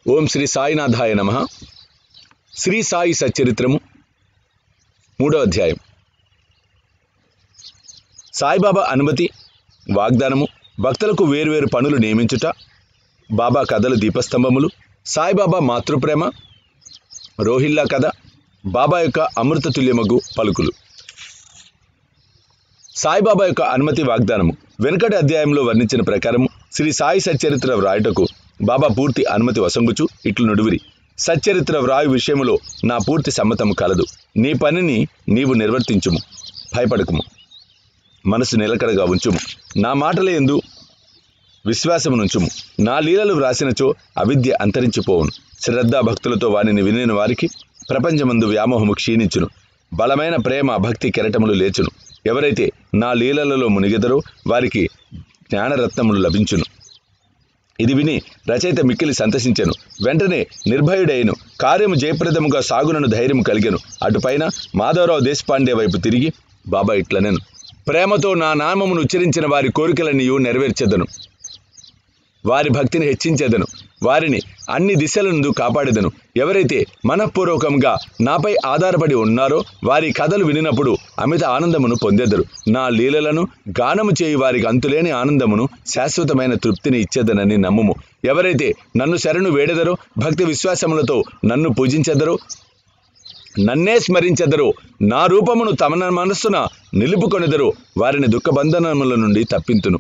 ఓం శ్రీ సాయినాథాయ నమః. శ్రీ సాయి సచ్చరిత్రము 3వ అధ్యాయం. సాయిబాబా అనుమతి, వాగ్దానము, భక్తులకు వేర్వేరు పనులు నియమించుట, బాబా కథలు దీపస్తంభములు, సాయిబాబా మాతృప్రేమ, రోహిల్లా కథ, బాబా యొక్క అమృతతుల్యమగు పలుకులు. సాయిబాబా యొక్క అనుమతి, వాగ్దానము. వెనుకటి అధ్యాయంలో వర్ణించిన ప్రకారము శ్రీ సాయి సచ్చరిత్ర వ్రాయుటకు బాబా పూర్తి అనుమతి వసంగుచు ఇట్లు నుడివిరి: సచ్చరిత్ర వ్రాయు విషయములో నా పూర్తి సమ్మతము కలదు. నీ పనిని నీవు నిర్వర్తించుము, భయపడకుము, మనసు నిలకడగా ఉంచుము, నా మాటల యందు విశ్వాసమునుంచుము. నా లీలలు వ్రాసినచో అవిద్య అంతరించిపోవును. శ్రద్ధా భక్తులతో వానిని వినిన వారికి ప్రపంచమందు వ్యామోహము క్షీణించును, బలమైన ప్రేమ భక్తి కెరటములు లేచును. ఎవరైతే నా లీలలలో మునిగెదరో వారికి జ్ఞానరత్నములు లభించును. ఇది విని రచయిత మిక్కిలి సంతసించెను. వెంటనే నిర్భయుడైను, కార్యము జయప్రదముగా సాగునను ధైర్యము కలిగెను. అటుపైన మాధవరావు దేశపాండే వైపు తిరిగి బాబా ఇట్లనెను: ప్రేమతో నా నామమును ఉచ్చరించిన వారి కోరికలన్నీయు నెరవేర్చెదను, వారి భక్తిని హెచ్చించెదను, వారిని అన్ని దిశలందు కాపాడెదను. ఎవరైతే మనఃపూర్వకంగా నాపై ఆధారపడి ఉన్నారో వారి కథలు వినినప్పుడు అమిత ఆనందమును పొందెదరు. నా లీలలను గానము చేయు వారికి అంతులేని ఆనందమును, శాశ్వతమైన తృప్తిని ఇచ్చేదనని నమ్ముము. ఎవరైతే నన్ను శరణు వేడెదరో, భక్తి విశ్వాసములతో నన్ను పూజించెదరో, నన్నే స్మరించెదరో, నా రూపమును తమ మనస్సున నిలుపుకొనెదరో వారిని దుఃఖబంధనముల నుండి తప్పింతును.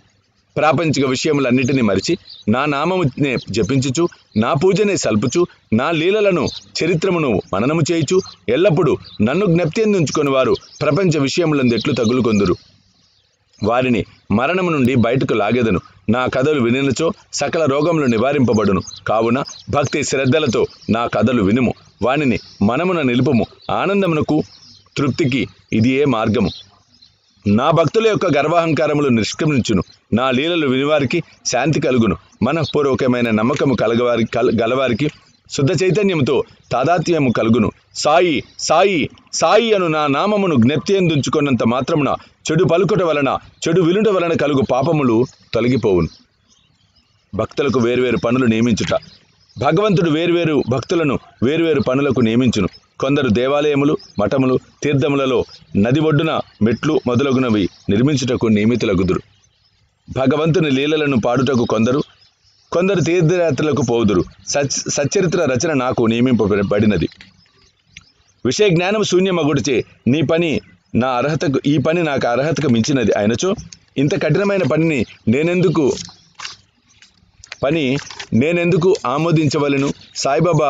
ప్రాపంచిక విషయములన్నిటినీ మరిచి నా నామమునే జపించుచు, నా పూజనే సల్పుచు, నా లీలలను చరిత్రమును మననము చేయుచు, ఎల్లప్పుడూ నన్ను జ్ఞప్తియందుంచుకొని వారు ప్రపంచ విషయములందు ఎట్లు తగులుకొందురు. వారిని మరణము నుండి బయటకు లాగెదను. నా కథలు వినినచో సకల రోగములు నివారింపబడును. కావున భక్తి శ్రద్ధలతో నా కథలు వినుము, వానిని మనమున నిలుపుము. ఆనందమునకు తృప్తికి ఇది ఏ మార్గము. నా భక్తుల యొక్క గర్వాహంకారములు నిష్క్రమించును. నా లీలలు వినివారికి శాంతి కలుగును. మనఃపూర్వకమైన నమ్మకము గలవారికి శుద్ధ చైతన్యముతో తాదాత్మ్యము కలుగును. సాయి సాయి సాయి అను నా నామమును జ్ఞప్తియందుంచుకున్నంత మాత్రమున చెడు పలుకుట వలన, చెడు వినుట వలన కలుగు పాపములు తొలగిపోవును. భక్తులకు వేర్వేరు పనులు నియమించుట. భగవంతుడు వేర్వేరు భక్తులను వేర్వేరు పనులకు నియమించును. కొందరు దేవాలయములు, మఠములు, తీర్థములలో, నది ఒడ్డున మెట్లు మొదలగునవి నిర్మించుటకు నియమితులగుదురు. భగవంతుని లీలలను పాడుటకు కొందరు తీర్థయాత్రలకు పోవుదురు. సచ్చరిత్ర రచన నాకు నియమింపబడినది. విషయ జ్ఞానం శూన్యమగుడిచే ఈ పని నాకు అర్హతకు మించినది అయినచో ఇంత కఠినమైన పనిని నేనెందుకు ఆమోదించవలెను? సాయిబాబా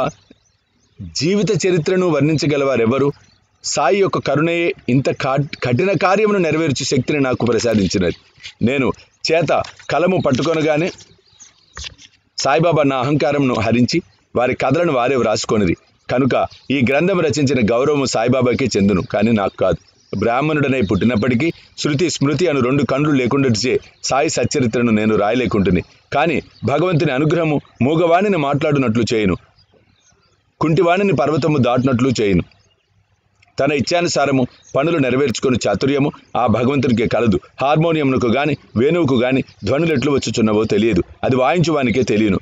జీవిత చరిత్రను వర్ణించగలవారెవరు? సాయి యొక్క కరుణయే ఇంత కఠిన కార్యమును నెరవేర్చు శక్తిని నాకు ప్రసాదించినది. నేను చేత కలము పట్టుకొనగానే సాయిబాబా నా అహంకారమును హరించి వారి కథలను వారే వ్రాసుకొనిది. కనుక ఈ గ్రంథం రచించిన గౌరవము సాయిబాబాకే చెందును, కానీ నాకు కాదు. బ్రాహ్మణుడనై పుట్టినప్పటికీ శృతి స్మృతి అను 2 కన్నులు లేకుండాచే సాయి సచ్చరిత్రను నేను రాయలేకుంటుని. కానీ భగవంతుని అనుగ్రహము మూగవాణిని మాట్లాడునట్లు చేయును, కుంటివాణిని పర్వతము దాటునట్లు చేయును. తన ఇచ్చానుసారము పనులు నెరవేర్చుకుని చాతుర్యము ఆ భగవంతునికే కలదు. హార్మోనియంకు గాని వేణువుకు గాని ధ్వనులు ఎట్లు వచ్చుచున్నవో తెలియదు, అది వాయించువానికే తెలియను.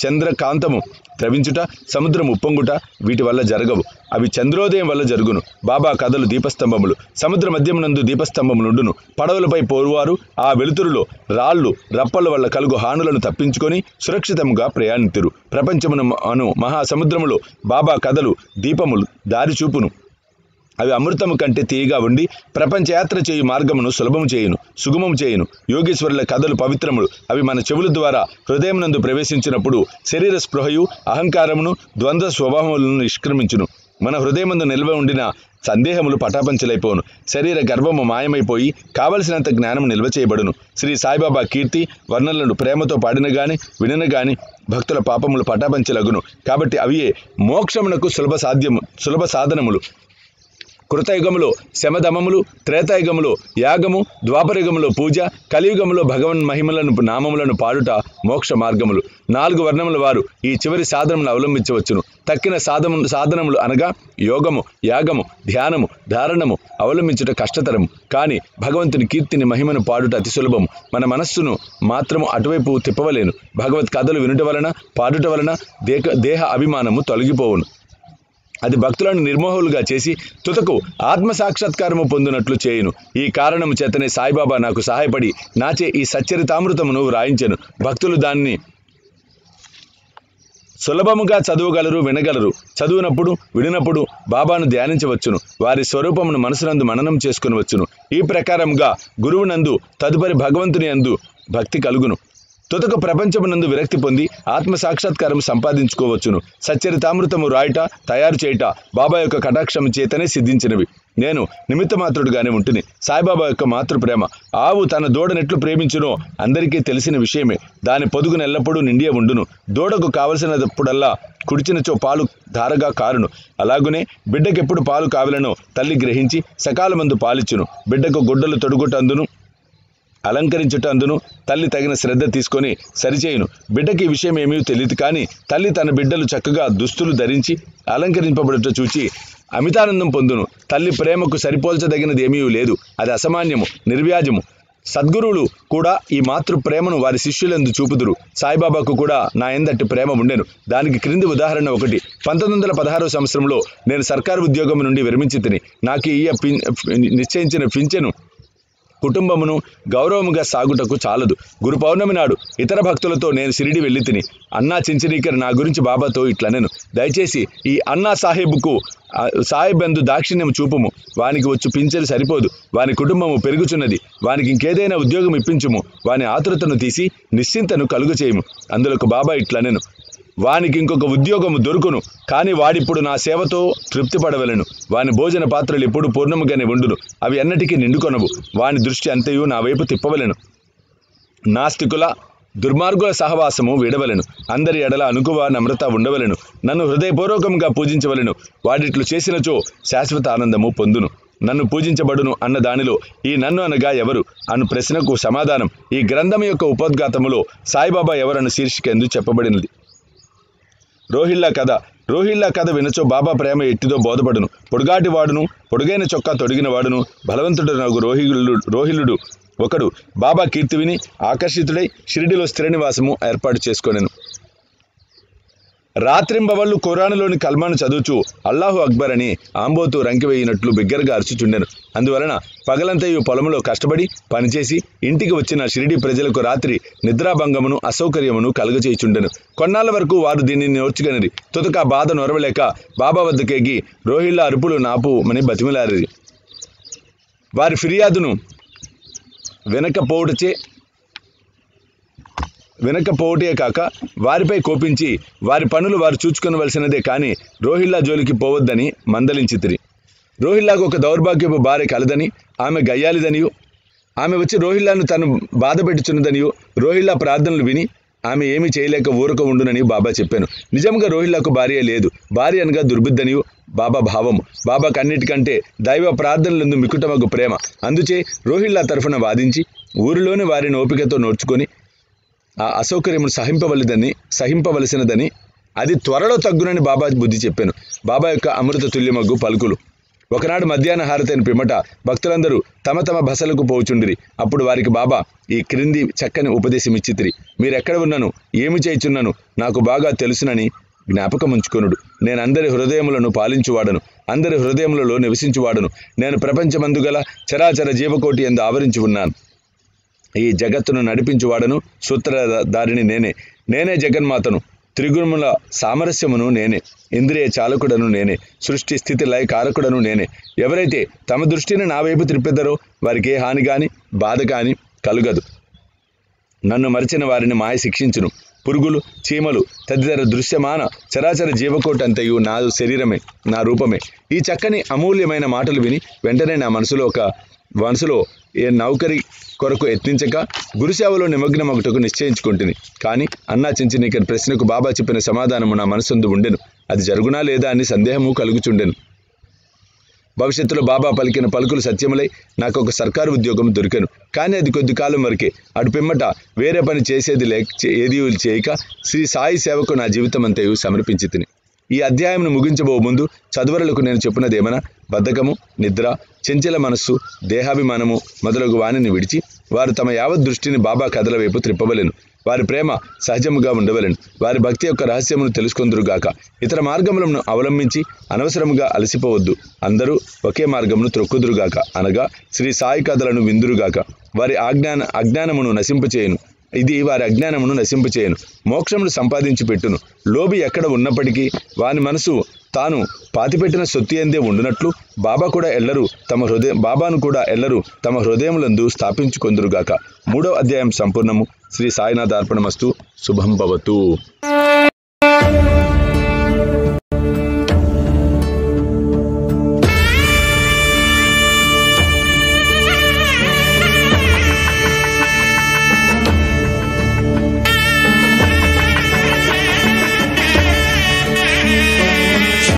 చంద్రకాంతము ద్రవించుట, సముద్రం ఉప్పొంగుట వీటి వల్ల జరగవు, అవి చంద్రోదయం వల్ల జరుగును. బాబా కథలు దీపస్తంభములు. సముద్ర మధ్యమునందు దీపస్తంభములుండును. పడవలపై పోరువారు ఆ వెలుతురులో రాళ్ళు రప్పల వల్ల కలుగు హానులను తప్పించుకొని సురక్షితంగా ప్రయాణితురు. ప్రపంచమును అను మహాసముద్రములో బాబా కథలు దీపములు దారి చూపును. అవి అమృతము కంటే తీయగా ఉండి ప్రపంచయాత్ర చేయు మార్గమును సులభము చేయును, సుగమము చేయును. యోగేశ్వరుల కథలు పవిత్రములు. అవి మన చెవుల ద్వారా హృదయమునందు ప్రవేశించినప్పుడు శరీర స్పృహయు, అహంకారమును, ద్వంద్వ స్వభావములను నిష్క్రమించును. మన హృదయమందు నిల్వ ఉండిన సందేహములు పటాపంచలైపోను. శరీర గర్వము మాయమైపోయి కావలసినంత జ్ఞానము నిల్వ చేయబడును. శ్రీ సాయిబాబా కీర్తి వర్ణనలను ప్రేమతో పాడిన గాని వినిన గాని భక్తుల పాపములు పటాపంచలగును. కాబట్టి అవియే మోక్షమునకు సులభ సాధనములు. కృతయుగములో శమధమములు, త్రేతాయుగములో యాగము, ద్వాపరయుగములో పూజ, కలియుగములో భగవన్ మహిమలను నామములను పాడుట మోక్ష మార్గములు. 4 వర్ణముల వారు ఈ చివరి సాధనములు అవలంబించవచ్చును. తక్కిన సాధనములు అనగా యోగము, యాగము, ధ్యానము, ధారణము అవలంబించుట కష్టతరము. కానీ భగవంతుని కీర్తిని మహిమను పాడుట అతి సులభము. మన మనస్సును మాత్రము అటువైపు తిప్పవలేను. భగవత్ కథలు వినుట వలన, పాడుట వలన దేహ అభిమానము తొలగిపోవును. అది భక్తులను నిర్మోహులుగా చేసి తుదకు ఆత్మ సాక్షాత్కారము పొందినట్లు చేయును. ఈ కారణము చేతనే సాయిబాబా నాకు సహాయపడి నాచే ఈ సచ్చరితామృతమును వ్రాయించెను. భక్తులు దాన్ని సులభముగా చదవగలరు, వినగలరు. చదువునప్పుడు, విడినప్పుడు బాబాను ధ్యానించవచ్చును. వారి స్వరూపమును మనసునందు మననం చేసుకునవచ్చును. ఈ ప్రకారముగా గురువునందు తదుపరి భగవంతుని యందు భక్తి కలుగును. తుదకు ప్రపంచమునందు విరక్తి పొంది ఆత్మ సాక్షాత్కారం సంపాదించుకోవచ్చును. సచ్చరితామృతము రాయుట, తయారు చేయుట బాబా యొక్క కటాక్షము చేతనే సిద్ధించినవి. నేను నిమిత్తమాత్రుడుగానే ఉంటుని. సాయిబాబా యొక్క మాతృప్రేమ. ఆవు తన దూడనెట్లు ప్రేమించునో అందరికీ తెలిసిన విషయమే. దాని పొదుగును ఎల్లప్పుడూ నిండియ ఉండును. దూడకు కావలసినప్పుడల్లా కుడిచినచో పాలు ధారగా కారును. అలాగునే బిడ్డకెప్పుడు పాలు కావలనో తల్లి గ్రహించి సకాలమందు పాలిచ్చును. బిడ్డకు గుడ్డలు తొడుగుటందును అలంకరించుటందును తల్లి తగిన శ్రద్ధ తీసుకొని సరిచేయును. బిడ్డకి ఈ విషయం ఏమీ తెలియదు. కానీ తల్లి తన బిడ్డలు చక్కగా దుస్తులు ధరించి అలంకరింపబడుట చూచి అమితానందం పొందును. తల్లి ప్రేమకు సరిపోల్చదగినది ఏమీ లేదు. అది అసామాన్యము, నిర్వ్యాజము. సద్గురువులు కూడా ఈ మాతృ ప్రేమను వారి శిష్యులందు చూపుదురు. సాయిబాబాకు కూడా నా ఎందటి ప్రేమ ఉండెను. దానికి క్రింది ఉదాహరణ ఒకటి. 1916 సంవత్సరంలో నేను సర్కారు ఉద్యోగం నుండి విరమించి తిని నాకు నిశ్చయించిన పింఛను కుటుంబమును గౌరవముగా సాగుటకు చాలదు. గురు పౌర్ణమి నాడు ఇతర భక్తులతో నేను షిరిడి వెళ్ళి తిని అన్నా చించనీకర్ నా గురించి బాబాతో ఇట్లనెను. దయచేసి ఈ అన్నా సాహెబ్ యందు దాక్షిణ్యం చూపుము. వానికి వచ్చు పింఛను సరిపోదు. వాని కుటుంబము పెరుగుచున్నది. వానికి ఇంకేదైనా ఉద్యోగం ఇప్పించుము. వాని ఆతురతను తీసి నిశ్చింతను కలుగు చేయుము. అందులకు బాబా ఇట్లనెను, వానికి ఇంకొక ఉద్యోగము దొరుకును. కానీ వాడిప్పుడు నా సేవతో తృప్తిపడవలను. వాని భోజన పాత్రలు ఎప్పుడు పూర్ణముగానే ఉండును. అవి ఎన్నటికీ నిండుకొనవు. వాని దృష్టి అంతయు నా వైపు తిప్పవలెను. నాస్తికుల దుర్మార్గుల సహవాసము వీడవలెను. అందరి ఎడల అనుకువ నమ్రత ఉండవలెను. నన్ను హృదయపూర్వకంగా పూజించవలెను. వాడిట్లు చేసినచో శాశ్వత ఆనందము పొందును. నన్ను పూజించబడును అన్న దానిలో ఈ నన్ను అనగా ఎవరు అను ప్రశ్నకు సమాధానం ఈ గ్రంథం యొక్క ఉపోద్ఘాతములో సాయిబాబా ఎవరను శీర్షిక ఎందు చెప్పబడినది. రోహిల్లా కథ వినచో బాబా ప్రేమ ఎట్టిదో బోధపడును. పొడుగాటి వాడును, పొడుగైన చొక్కా తొడిగిన వాడును, బలవంతుడు నాకు రోహిల్లుడు ఒకడు బాబా కీర్తి విని ఆకర్షితుడై షిరిడిలో స్థిర నివాసము ఏర్పాటు చేసుకొనెను. రాత్రింబవళ్ళు ఖురానులోని కల్మాను చదువుచు అల్లాహు అక్బర్ అని ఆంబోతు రంకివేయినట్లు బిగ్గరగా అరుచుచుండెను. అందువలన పగలంతయు పొలములో కష్టపడి పనిచేసి ఇంటికి వచ్చిన షిరిడి ప్రజలకు రాత్రి నిద్రాభంగమును అసౌకర్యమును కలుగచేయుచుండెను. కొన్నాళ్ల వరకు వారు దీనిని నోర్చుగనిరి. తుదక బాధ నొరవలేక బాబా వద్దకెగి రోహిల్లా అరుపులు నాపుమని బతిమిలారిరి. వారి ఫిర్యాదును వినకపోవటే కాక వారిపై కోపించి వారి పనులు వారు చూచుకొనవలసినదే కానీ రోహిల్లా జోలికి పోవద్దని మందలించితిరి. రోహిల్లాకు ఒక దౌర్భాగ్యపు భార్య కలదని, ఆమె గయ్యాలిదనియు, ఆమె వచ్చి రోహిల్లాను తను బాధ పెట్టుచున్నదనియు రోహిల్లా ప్రార్థనలు విని ఆమె ఏమీ చేయలేక ఊరక ఉండునని బాబా చెప్పాను. నిజంగా రోహిల్లాకు భార్య లేదు. భార్య అనగా దుర్బుద్ధనియు బాబా భావము. బాబాకు అన్నిటికంటే దైవ ప్రార్థనలందు మికుటమగు ప్రేమ. అందుచే రోహిల్లా తరఫున వాదించి ఊరిలోని వారిని ఓపికతో నోర్చుకొని ఆ అసౌకర్యమును సహింపవలసినదని అది త్వరలో తగ్గునని బాబా బుద్ధి చెప్పాను. బాబా యొక్క అమృత తుల్యమగ్గు పలుకులు. ఒకనాడు మధ్యాహ్న హారతైన పిమ్మట భక్తులందరూ తమ తమ బసలకు పోచుండిరి. అప్పుడు వారికి బాబా ఈ క్రింది చక్కని ఉపదేశమిచ్చితిరి. మీరెక్కడ ఉన్నను, ఏమి చేయుచున్నను నాకు బాగా తెలుసునని జ్ఞాపకముంచుకొనుడు. నేను అందరి హృదయములను పాలించువాడను, అందరి హృదయములలో నివసించువాడను. నేను ప్రపంచమందుగల చరాచర జీవకోటి యందు ఆవరించి ఉన్నాను. ఈ జగత్తును నడిపించువాడను, సూత్రధారిని నేనే జగన్మాతను, త్రిగుణముల సామరస్యమును నేనే, ఇంద్రియ చాలకుడను నేనే, సృష్టి స్థితి లయ కారకుడను నేనే. ఎవరైతే తమ దృష్టిని నా వైపు త్రిప్పెదరో వారికి ఏ హాని కానీ బాధ కానీ కలుగదు. నన్ను మరిచిన వారిని మాయ శిక్షించును. పురుగులు, చీమలు తదితర దృశ్యమాన చరాచర జీవకోటి అంతయు నా శరీరమే, నా రూపమే. ఈ చక్కని అమూల్యమైన మాటలు విని వెంటనే నా మనసులో ఏ నౌకరి కొరకు యత్నించక గురుసేవలో నిమగ్నమగుటకు నిశ్చయించుకుంటుని. కానీ అన్నా చించనీకర్ ప్రశ్నకు బాబా చెప్పిన సమాధానము నా మనసందు ఉండెను. అది జరుగునా లేదా అని సందేహము కలుగుచుండెను. భవిష్యత్తులో బాబా పలికిన పలుకులు సత్యములై నాకు ఒక సర్కారు ఉద్యోగం దొరికెను. కానీ అది కొద్ది కాలం వరకే. అటు పిమ్మట వేరే పని చేసేది ఏదీ చేయక శ్రీ సాయి సేవకు నా జీవితం అంతయు సమర్పించి తిని. ఈ అధ్యాయంను ముగించబో ముందు చదువరులకు నేను చెప్పినదేమనా, బద్ధకము, నిద్ర, చంచల మనస్సు, దేహాభిమానము మొదలగు వాణిని విడిచి వారు తమ యావత్ దృష్టిని బాబా కథల వైపు త్రిప్పవలెను. వారి ప్రేమ సహజముగా ఉండవలెను. వారి భక్తి యొక్క రహస్యమును తెలుసుకొందురుగాక. ఇతర మార్గములను అవలంబించి అనవసరముగా అలసిపోవద్దు. అందరూ ఒకే మార్గమును త్రొక్కుదురుగాక, అనగా శ్రీ సాయి కథలను విందురుగాక. వారి అజ్ఞానమును నశింపచేయును. ఇది వారి అజ్ఞానమును నశింపచేయను, మోక్షమును సంపాదించి పెట్టును. లోబి ఎక్కడ ఉన్నప్పటికీ వాని మనసు తాను పాతిపెట్టిన సొత్తి అందే ఉండునట్లు బాబాను కూడా ఎల్లరూ తమ హృదయములందు స్థాపించుకొందురుగాక. 3వ అధ్యాయం సంపూర్ణము. శ్రీ సాయినాథ అర్పణమస్తు. శుభం భవతు.